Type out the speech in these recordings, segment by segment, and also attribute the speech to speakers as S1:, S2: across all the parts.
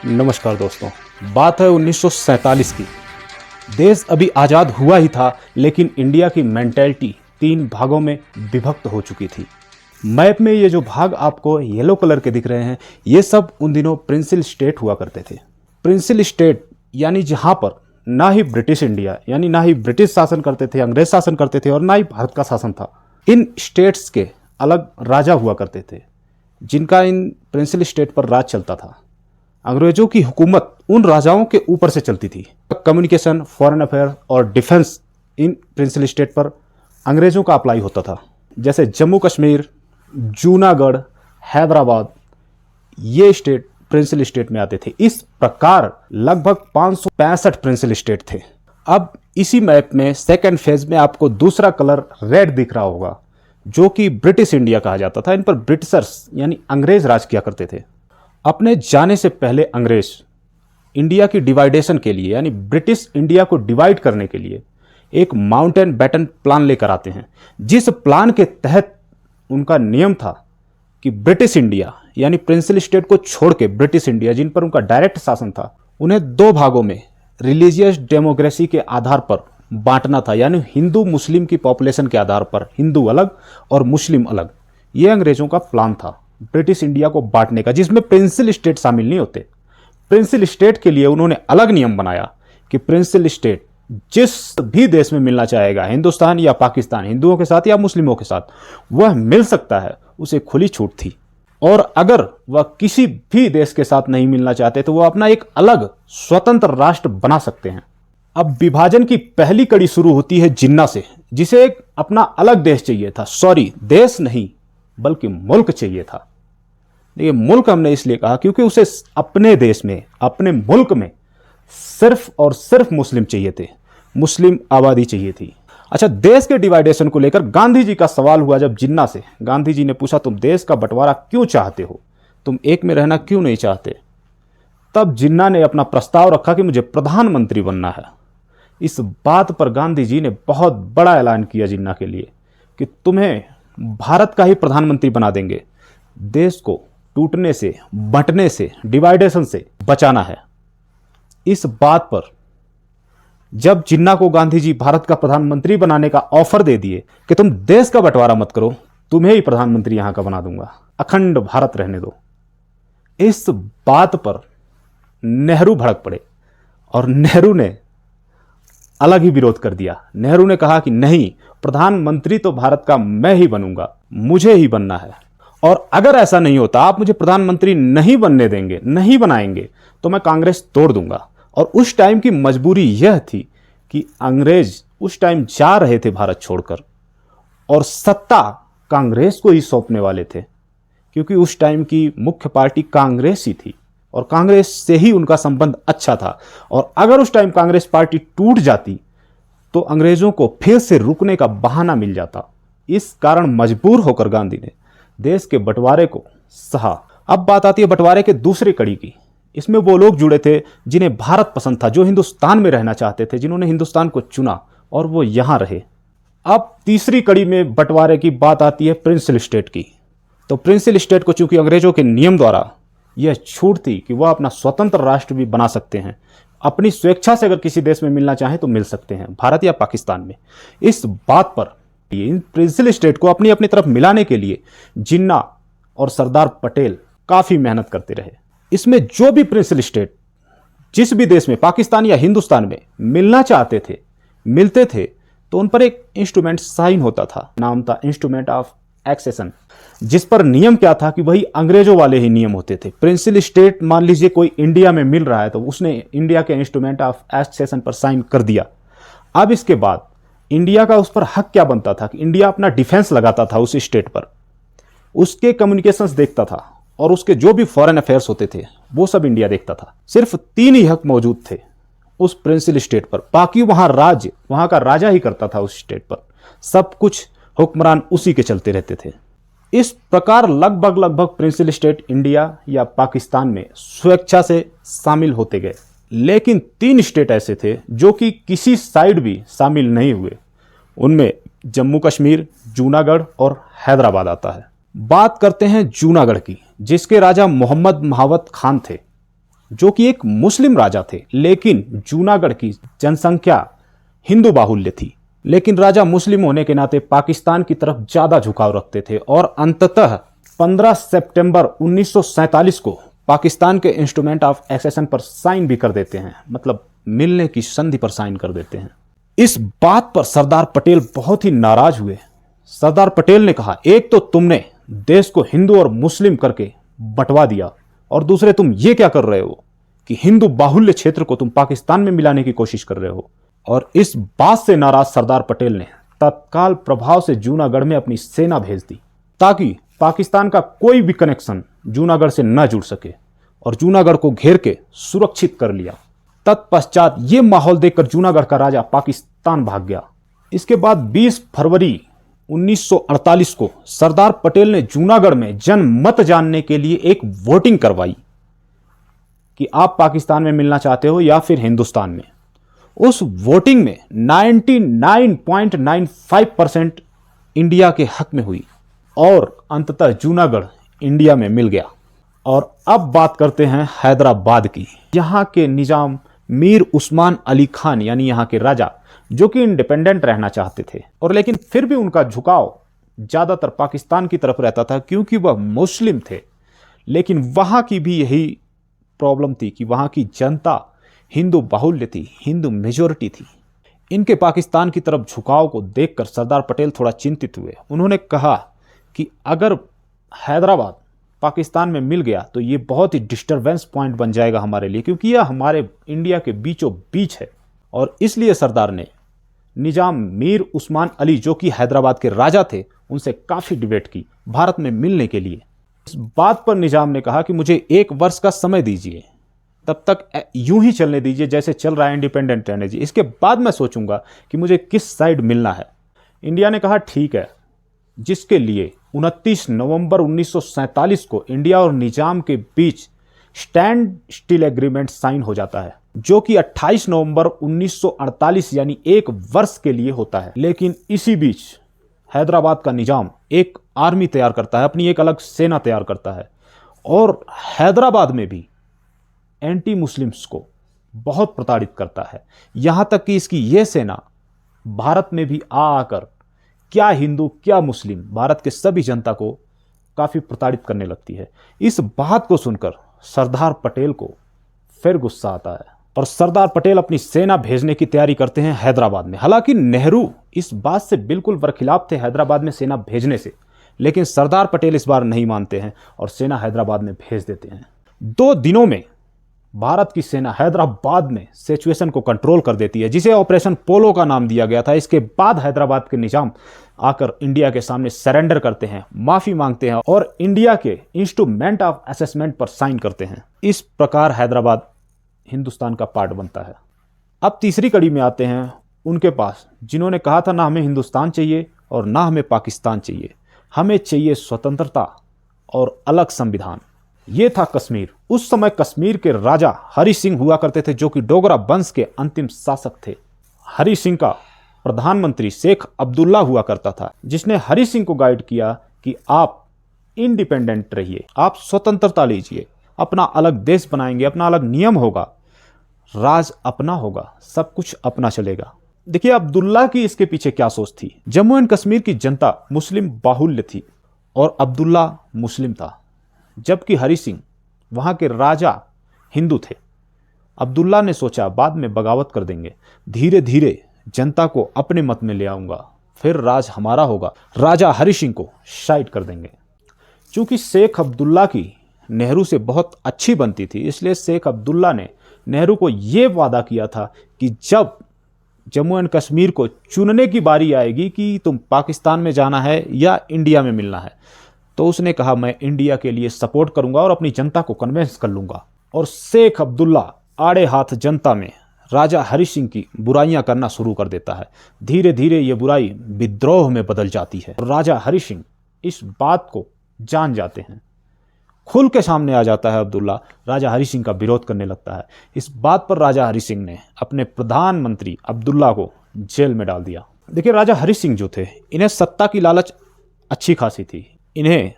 S1: नमस्कार दोस्तों। बात है 1947 की। देश अभी आज़ाद हुआ ही था, लेकिन इंडिया की मेंटेलिटी 3 भागों में विभक्त हो चुकी थी। मैप में ये जो भाग आपको येलो कलर के दिख रहे हैं, ये सब उन दिनों प्रिंसिल स्टेट हुआ करते थे। प्रिंसिल स्टेट यानी जहाँ पर ना ही ब्रिटिश इंडिया यानी ना ही ब्रिटिश शासन करते थे, अंग्रेज शासन करते थे, और ना ही भारत का शासन था। इन स्टेट्स के अलग राजा हुआ करते थे, जिनका इन प्रिंसिल स्टेट पर राज चलता था। अंग्रेजों की हुकूमत उन राजाओं के ऊपर से चलती थी। कम्युनिकेशन, फॉरेन अफेयर और डिफेंस इन प्रिंसिल स्टेट पर अंग्रेजों का अप्लाई होता था। जैसे जम्मू कश्मीर, जूनागढ़, हैदराबाद, ये स्टेट प्रिंसिल स्टेट में आते थे। इस प्रकार लगभग 565 प्रिंसिल स्टेट थे। अब इसी मैप में सेकेंड फेज में आपको दूसरा कलर रेड दिख रहा होगा, जो कि ब्रिटिश इंडिया कहा जाता था। इन पर ब्रिटिशर्स यानी अंग्रेज राज किया करते थे। अपने जाने से पहले अंग्रेज इंडिया की डिवाइडेशन के लिए यानी ब्रिटिश इंडिया को डिवाइड करने के लिए एक माउंटेन बैटन प्लान लेकर आते हैं, जिस प्लान के तहत उनका नियम था कि ब्रिटिश इंडिया यानी प्रिंसिल स्टेट को छोड़ के ब्रिटिश इंडिया, जिन पर उनका डायरेक्ट शासन था, उन्हें 2 भागों में रिलीजियस डेमोक्रेसी के आधार पर बांटना था। यानी हिंदू मुस्लिम की पॉपुलेशन के आधार पर हिंदू अलग और मुस्लिम अलग। ये अंग्रेजों का प्लान था ब्रिटिश इंडिया को बांटने का, जिसमें प्रिंसिल स्टेट शामिल नहीं होते। प्रिंसिल स्टेट के लिए उन्होंने अलग नियम बनाया कि प्रिंसिल स्टेट जिस भी देश में मिलना चाहेगा, हिंदुस्तान या पाकिस्तान, हिंदुओं के साथ या मुस्लिमों के साथ, वह मिल सकता है, उसे खुली छूट थी। और अगर वह किसी भी देश के साथ नहीं मिलना चाहते तो वह अपना एक अलग स्वतंत्र राष्ट्र बना सकते हैं। अब विभाजन की पहली कड़ी शुरू होती है जिन्ना से, जिसे एक अपना अलग देश चाहिए था। सॉरी, देश नहीं बल्कि मुल्क चाहिए था। देखिए, मुल्क हमने इसलिए कहा क्योंकि उसे अपने देश में, अपने मुल्क में सिर्फ और सिर्फ मुस्लिम चाहिए थे, मुस्लिम आबादी चाहिए थी। अच्छा, देश के डिवाइडेशन को लेकर गांधी जी का सवाल हुआ जब जिन्ना से। गांधी जी ने पूछा, तुम देश का बंटवारा क्यों चाहते हो, तुम एक में रहना क्यों नहीं चाहते? तब जिन्ना ने अपना प्रस्ताव रखा कि मुझे प्रधानमंत्री बनना है। इस बात पर गांधी जी ने बहुत बड़ा ऐलान किया जिन्ना के लिए कि तुम्हें भारत का ही प्रधानमंत्री बना देंगे। देश को टूटने से, बंटने से, डिवाइडेशन से बचाना है। इस बात पर जब जिन्ना को गांधी जी भारत का प्रधानमंत्री बनाने का ऑफर दे दिए कि तुम देश का बंटवारा मत करो, तुम्हें ही प्रधानमंत्री यहां का बना दूंगा, अखंड भारत रहने दो, इस बात पर नेहरू भड़क पड़े और नेहरू ने अलग ही विरोध कर दिया। नेहरू ने कहा कि नहीं, प्रधानमंत्री तो भारत का मैं ही बनूंगा, मुझे ही बनना है, और अगर ऐसा नहीं होता, आप मुझे प्रधानमंत्री नहीं बनने देंगे, नहीं बनाएंगे, तो मैं कांग्रेस तोड़ दूंगा। और उस टाइम की मजबूरी यह थी कि अंग्रेज उस टाइम जा रहे थे भारत छोड़कर, और सत्ता कांग्रेस को ही सौंपने वाले थे, क्योंकि उस टाइम की मुख्य पार्टी कांग्रेस ही थी और कांग्रेस से ही उनका संबंध अच्छा था। और अगर उस टाइम कांग्रेस पार्टी टूट जाती तो अंग्रेजों को फिर से रुकने का बहाना मिल जाता। इस कारण मजबूर होकर गांधी ने देश के बंटवारे को सहा। अब बात आती है बंटवारे के दूसरी कड़ी की। इसमें वो लोग जुड़े थे जिन्हें भारत पसंद था, जो हिंदुस्तान में रहना चाहते थे, जिन्होंने हिंदुस्तान को चुना और वो यहां रहे। अब तीसरी कड़ी में बंटवारे की बात आती है प्रिंसिल स्टेट की। तो प्रिंसिल स्टेट को चूंकि अंग्रेजों के नियम द्वारा यह छूट थी कि वह अपना स्वतंत्र राष्ट्र भी बना सकते हैं, अपनी स्वेच्छा से अगर किसी देश में मिलना चाहें तो मिल सकते हैं, भारत या पाकिस्तान में। इस बात पर इन प्रिंसिल स्टेट को अपनी अपनी तरफ मिलाने के लिए जिन्ना और सरदार पटेल काफी मेहनत करते रहे। इसमें जो भी प्रिंसिल स्टेट जिस भी देश में, पाकिस्तान या हिंदुस्तान में मिलना चाहते थे, मिलते थे, तो उन पर एक इंस्ट्रूमेंट साइन होता था, नाम था इंस्ट्रूमेंट ऑफ एक्सेशन, जिस पर नियम क्या था कि वही अंग्रेजों वाले ही नियम होते थे। प्रिंसिल स्टेट मान लीजिए कोई इंडिया में मिल रहा है तो उसने इंडिया के इंस्ट्रूमेंट ऑफ एक्सेशन पर साइन कर दिया। अब इसके बाद इंडिया का उस पर हक क्या बनता था कि इंडिया अपना डिफेंस लगाता था उस स्टेट पर, उसके कम्युनिकेशंस देखता था, और उसके जो भी फॉरेन अफेयर्स होते थे वो सब इंडिया देखता था। सिर्फ 3 ही हक मौजूद थे उस प्रिंसिल स्टेट पर, बाकी वहां का राजा ही करता था उस स्टेट पर। सब कुछ हुक्मरान उसी के चलते रहते थे। इस प्रकार लगभग प्रिंसिल स्टेट इंडिया या पाकिस्तान में स्वेच्छा से शामिल होते गए। लेकिन 3 स्टेट ऐसे थे जो कि किसी साइड भी शामिल नहीं हुए। उनमें जम्मू कश्मीर, जूनागढ़ और हैदराबाद आता है। बात करते हैं जूनागढ़ की, जिसके राजा मोहम्मद महावत खान थे। जो कि एक मुस्लिम राजा थे, लेकिन जूनागढ़ की जनसंख्या हिंदू बाहुल्य थी। लेकिन राजा मुस्लिम होने के नाते पाकिस्तान की तरफ ज्यादा झुकाव रखते थे और अंततः 15 सितंबर 1947 को पाकिस्तान के इंस्ट्रूमेंट ऑफ एक्सेशन पर साइन भी कर देते हैं, मतलब मिलने की संधि पर साइन कर देते हैं। इस बात पर सरदार पटेल बहुत ही नाराज हुए। सरदार पटेल ने कहा, एक तो तुमने देश को हिंदू और मुस्लिम करके बंटवा दिया, और दूसरे तुम ये क्या कर रहे हो कि हिंदू बाहुल्य क्षेत्र को तुम पाकिस्तान में मिलाने की कोशिश कर रहे हो। और इस बात से नाराज सरदार पटेल ने तत्काल प्रभाव से जूनागढ़ में अपनी सेना भेज दी, ताकि पाकिस्तान का कोई भी कनेक्शन जूनागढ़ से न जुड़ सके, और जूनागढ़ को घेर के सुरक्षित कर लिया। तत्पश्चात ये माहौल देखकर जूनागढ़ का राजा पाकिस्तान भाग गया। इसके बाद 20 फरवरी 1948 को सरदार पटेल ने जूनागढ़ में जनमत जानने के लिए एक वोटिंग करवाई कि आप पाकिस्तान में मिलना चाहते हो या फिर हिंदुस्तान में। उस वोटिंग में 99.95% इंडिया के हक में हुई और अंततः जूनागढ़ इंडिया में मिल गया। और अब बात करते हैं हैदराबाद की। यहाँ के निजाम मीर उस्मान अली खान यानी यहाँ के राजा, जो कि इंडिपेंडेंट रहना चाहते थे, और लेकिन फिर भी उनका झुकाव ज़्यादातर पाकिस्तान की तरफ रहता था क्योंकि वह मुस्लिम थे। लेकिन वहाँ की भी यही प्रॉब्लम थी कि वहाँ की जनता हिंदू बाहुल्य थी, हिंदू मेजोरिटी थी। इनके पाकिस्तान की तरफ झुकाव को देखकर सरदार पटेल थोड़ा चिंतित हुए। उन्होंने कहा कि अगर हैदराबाद पाकिस्तान में मिल गया तो ये बहुत ही डिस्टरबेंस पॉइंट बन जाएगा हमारे लिए, क्योंकि यह हमारे इंडिया के बीचों बीच है। और इसलिए सरदार ने निजाम मीर उस्मान अली, जो कि हैदराबाद के राजा थे, उनसे काफ़ी डिबेट की भारत में मिलने के लिए। इस बात पर निजाम ने कहा कि मुझे 1 वर्ष का समय दीजिए, तब तक यूं ही चलने दीजिए जैसे चल रहा है, इंडिपेंडेंट रहने दीजिए, इसके बाद मैं सोचूंगा कि मुझे किस साइड मिलना है। इंडिया ने कहा ठीक है, जिसके लिए 29 नवंबर 1947 को इंडिया और निजाम के बीच स्टैंड स्टिल एग्रीमेंट साइन हो जाता है, जो कि 28 नवंबर 1948 यानी 1 वर्ष के लिए होता है। लेकिन इसी बीच हैदराबाद का निजाम एक आर्मी तैयार करता है, अपनी एक अलग सेना तैयार करता है, और हैदराबाद में भी एंटी मुस्लिम्स को बहुत प्रताड़ित करता है। यहां तक कि इसकी यह सेना भारत में भी आकर क्या हिंदू क्या मुस्लिम, भारत के सभी जनता को काफ़ी प्रताड़ित करने लगती है। इस बात को सुनकर सरदार पटेल को फिर गुस्सा आता है और सरदार पटेल अपनी सेना भेजने की तैयारी करते हैं हैदराबाद में। हालांकि नेहरू इस बात से बिल्कुल बरखिलाफ थे हैदराबाद में सेना भेजने से, लेकिन सरदार पटेल इस बार नहीं मानते हैं और सेना हैदराबाद में भेज देते हैं। 2 दिनों में भारत की सेना हैदराबाद में सिचुएशन को कंट्रोल कर देती है, जिसे ऑपरेशन पोलो का नाम दिया गया था। इसके बाद हैदराबाद के निजाम आकर इंडिया के सामने सरेंडर करते हैं, माफी मांगते हैं और इंडिया के इंस्ट्रूमेंट ऑफ असेसमेंट पर साइन करते हैं। इस प्रकार हैदराबाद हिंदुस्तान का पार्ट बनता है। अब तीसरी कड़ी में आते हैं उनके पास, जिन्होंने कहा था ना हमें हिंदुस्तान चाहिए और ना हमें पाकिस्तान चाहिए, हमें चाहिए स्वतंत्रता और अलग संविधान। ये था कश्मीर। उस समय कश्मीर के राजा हरि सिंह हुआ करते थे, जो कि डोगरा वंश के अंतिम शासक थे। हरि सिंह का प्रधानमंत्री शेख अब्दुल्ला हुआ करता था, जिसने हरि सिंह को गाइड किया कि आप इंडिपेंडेंट रहिए, आप स्वतंत्रता लीजिए, अपना अलग देश बनाएंगे, अपना अलग नियम होगा, राज अपना होगा, सब कुछ अपना चलेगा। देखिए अब्दुल्ला की इसके पीछे क्या सोच थी। जम्मू एंड कश्मीर की जनता मुस्लिम बाहुल्य थी और अब्दुल्ला मुस्लिम था, जबकि हरि सिंह वहाँ के राजा हिंदू थे। अब्दुल्ला ने सोचा बाद में बगावत कर देंगे, धीरे धीरे जनता को अपने मत में ले आऊँगा, फिर राज हमारा होगा, राजा हरि सिंह को साइड कर देंगे। चूँकि शेख अब्दुल्ला की नेहरू से बहुत अच्छी बनती थी, इसलिए शेख अब्दुल्ला ने नेहरू को ये वादा किया था कि जब जम्मू एंड कश्मीर को चुनने की बारी आएगी कि तुम पाकिस्तान में जाना है या इंडिया में मिलना है, तो उसने कहा मैं इंडिया के लिए सपोर्ट करूंगा और अपनी जनता को कन्विंस कर लूंगा। और शेख अब्दुल्ला आड़े हाथ जनता में राजा हरि सिंह की बुराइयां करना शुरू कर देता है। धीरे धीरे ये बुराई विद्रोह में बदल जाती है। राजा हरि सिंह इस बात को जान जाते हैं, खुल के सामने आ जाता है अब्दुल्ला, राजा हरि सिंह का विरोध करने लगता है। इस बात पर राजा हरि सिंह ने अपने प्रधानमंत्री अब्दुल्ला को जेल में डाल दिया। देखिए राजा हरि सिंह जो थे, इन्हें सत्ता की लालच अच्छी खासी थी, इन्हें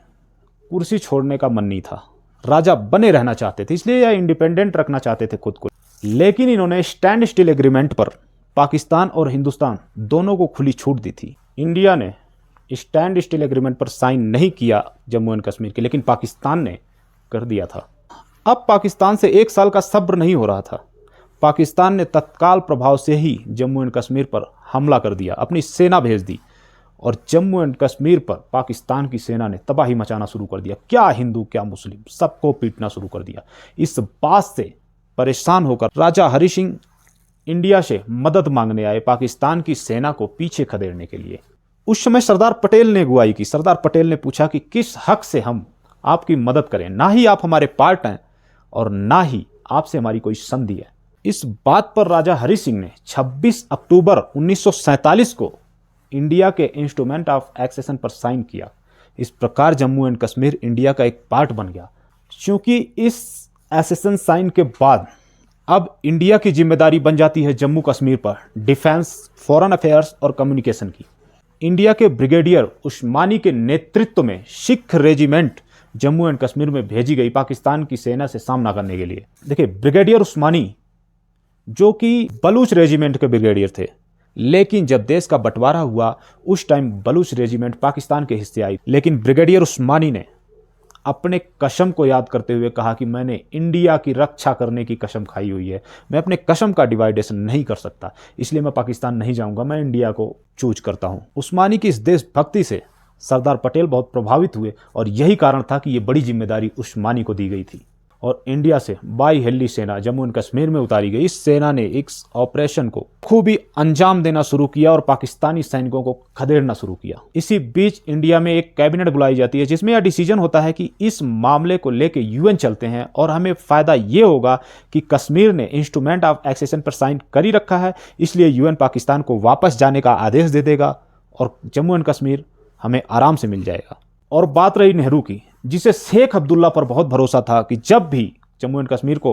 S1: कुर्सी छोड़ने का मन नहीं था। राजा बने रहना चाहते थे, इसलिए यह इंडिपेंडेंट रखना चाहते थे खुद को। लेकिन इन्होंने स्टैंड स्टिल एग्रीमेंट पर पाकिस्तान और हिंदुस्तान दोनों को खुली छूट दी थी। इंडिया ने स्टैंड स्टिल एग्रीमेंट पर साइन नहीं किया जम्मू एंड कश्मीर के, लेकिन पाकिस्तान ने कर दिया था। अब पाकिस्तान से 1 साल का सब्र नहीं हो रहा था। पाकिस्तान ने तत्काल प्रभाव से ही जम्मू एंड कश्मीर पर हमला कर दिया, अपनी सेना भेज दी और जम्मू एंड कश्मीर पर पाकिस्तान की सेना ने तबाही मचाना शुरू कर दिया। क्या हिंदू क्या मुस्लिम, सबको पीटना शुरू कर दिया। इस बात से परेशान होकर राजा हरि सिंह इंडिया से मदद मांगने आए पाकिस्तान की सेना को पीछे खदेड़ने के लिए। उस समय सरदार पटेल ने अगुवाई की। सरदार पटेल ने पूछा कि किस हक से हम आपकी मदद करें, ना ही आप हमारे पार्ट हैं और ना ही आपसे हमारी कोई संधि है। इस बात पर राजा हरि सिंह ने 26 अक्टूबर 1947 को इंडिया के इंस्ट्रूमेंट ऑफ एक्सेशन पर साइन किया। इस प्रकार जम्मू एंड कश्मीर इंडिया का एक पार्ट बन गया। क्योंकि इस एक्सेशन साइन के बाद अब इंडिया की जिम्मेदारी बन जाती है जम्मू कश्मीर पर डिफेंस, फॉरेन अफेयर्स और कम्युनिकेशन की। इंडिया के ब्रिगेडियर उस्मानी के नेतृत्व में सिख रेजिमेंट जम्मू एंड कश्मीर में भेजी गई पाकिस्तान की सेना से सामना करने के लिए। देखिए, ब्रिगेडियर उस्मानी जो कि बलूच रेजिमेंट के ब्रिगेडियर थे, लेकिन जब देश का बंटवारा हुआ उस टाइम बलूच रेजिमेंट पाकिस्तान के हिस्से आई। लेकिन ब्रिगेडियर उस्मानी ने अपने कसम को याद करते हुए कहा कि मैंने इंडिया की रक्षा करने की कसम खाई हुई है, मैं अपने कसम का डिवाइडेशन नहीं कर सकता, इसलिए मैं पाकिस्तान नहीं जाऊंगा, मैं इंडिया को चूज करता हूं। उस्मानी की इस देशभक्ति से सरदार पटेल बहुत प्रभावित हुए और यही कारण था कि ये बड़ी जिम्मेदारी उस्मानी को दी गई थी और इंडिया से बाई हेली सेना जम्मू एंड कश्मीर में उतारी गई। इस सेना ने इस ऑपरेशन को खूबी अंजाम देना शुरू किया और पाकिस्तानी सैनिकों को खदेड़ना शुरू किया। इसी बीच इंडिया में एक कैबिनेट बुलाई जाती है जिसमें यह डिसीजन होता है कि इस मामले को लेकर यूएन चलते हैं और हमें फायदा ये होगा कि कश्मीर ने इंस्ट्रूमेंट ऑफ एक्सेशन पर साइन कर ही रखा है, इसलिए यूएन पाकिस्तान को वापस जाने का आदेश दे देगा और जम्मू एंड कश्मीर हमें आराम से मिल जाएगा। और बात रही नेहरू की, जिसे शेख अब्दुल्ला पर बहुत भरोसा था कि जब भी जम्मू एंड कश्मीर को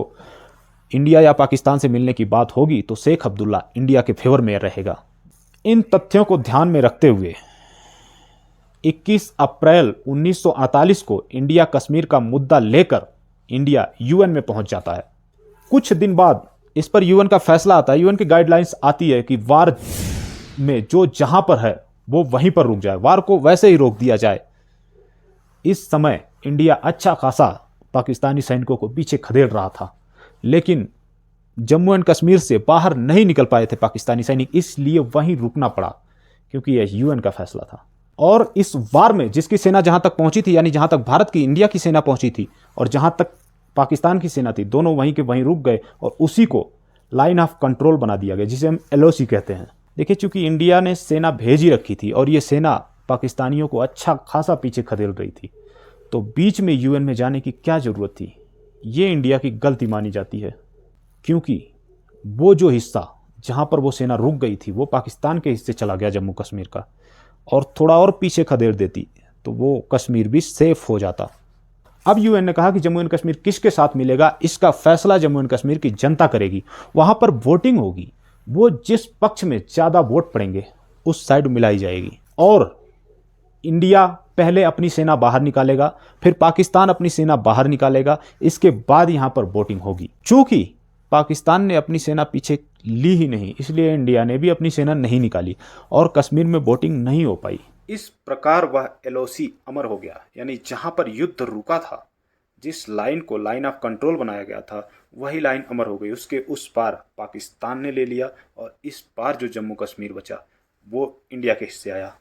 S1: इंडिया या पाकिस्तान से मिलने की बात होगी तो शेख अब्दुल्ला इंडिया के फेवर में रहेगा। इन तथ्यों को ध्यान में रखते हुए 21 अप्रैल 1948 को इंडिया कश्मीर का मुद्दा लेकर इंडिया यूएन में पहुंच जाता है। कुछ दिन बाद इस पर यूएन का फैसला आता है। यूएन की गाइडलाइंस आती है कि वार में जो जहां पर है वो वहीं पर रुक जाए, वार को वैसे ही रोक दिया जाए। इस समय इंडिया अच्छा खासा पाकिस्तानी सैनिकों को पीछे खदेड़ रहा था, लेकिन जम्मू एंड कश्मीर से बाहर नहीं निकल पाए थे पाकिस्तानी सैनिक, इसलिए वहीं रुकना पड़ा क्योंकि यह यूएन का फैसला था। और इस वार में जिसकी सेना जहां तक पहुंची थी, यानी जहां तक भारत की इंडिया की सेना पहुंची थी और जहां तक पाकिस्तान की सेना थी, दोनों वहीं के वहीं रुक गए और उसी को लाइन ऑफ कंट्रोल बना दिया गया, जिसे हम एलओसी कहते हैं। देखिए, चूंकि इंडिया ने सेना भेज ही रखी थी और ये सेना पाकिस्तानियों को अच्छा खासा पीछे खदेड़ रही थी, तो बीच में यूएन में जाने की क्या ज़रूरत थी, ये इंडिया की गलती मानी जाती है। क्योंकि वो जो हिस्सा जहाँ पर वो सेना रुक गई थी वो पाकिस्तान के हिस्से चला गया जम्मू कश्मीर का, और थोड़ा और पीछे खदेड़ देती तो वो कश्मीर भी सेफ हो जाता। अब यूएन ने कहा कि जम्मू एंड कश्मीर किसके साथ मिलेगा, इसका फैसला जम्मू एंड कश्मीर की जनता करेगी। वहाँ पर वोटिंग होगी, वो जिस पक्ष में ज़्यादा वोट पड़ेंगे उस साइड मिलाई जाएगी। और इंडिया पहले अपनी सेना बाहर निकालेगा, फिर पाकिस्तान अपनी सेना बाहर निकालेगा, इसके बाद यहाँ पर वोटिंग होगी। चूंकि पाकिस्तान ने अपनी सेना पीछे ली ही नहीं, इसलिए इंडिया ने भी अपनी सेना नहीं निकाली और कश्मीर में वोटिंग नहीं हो पाई। इस प्रकार वह एलओसी अमर हो गया, यानी जहाँ पर युद्ध रुका था, जिस लाइन को लाइन ऑफ कंट्रोल बनाया गया था, वही लाइन अमर हो गई। उसके उस पार पाकिस्तान ने ले लिया और इस पार जो जम्मू कश्मीर बचा वो इंडिया के हिस्से आया।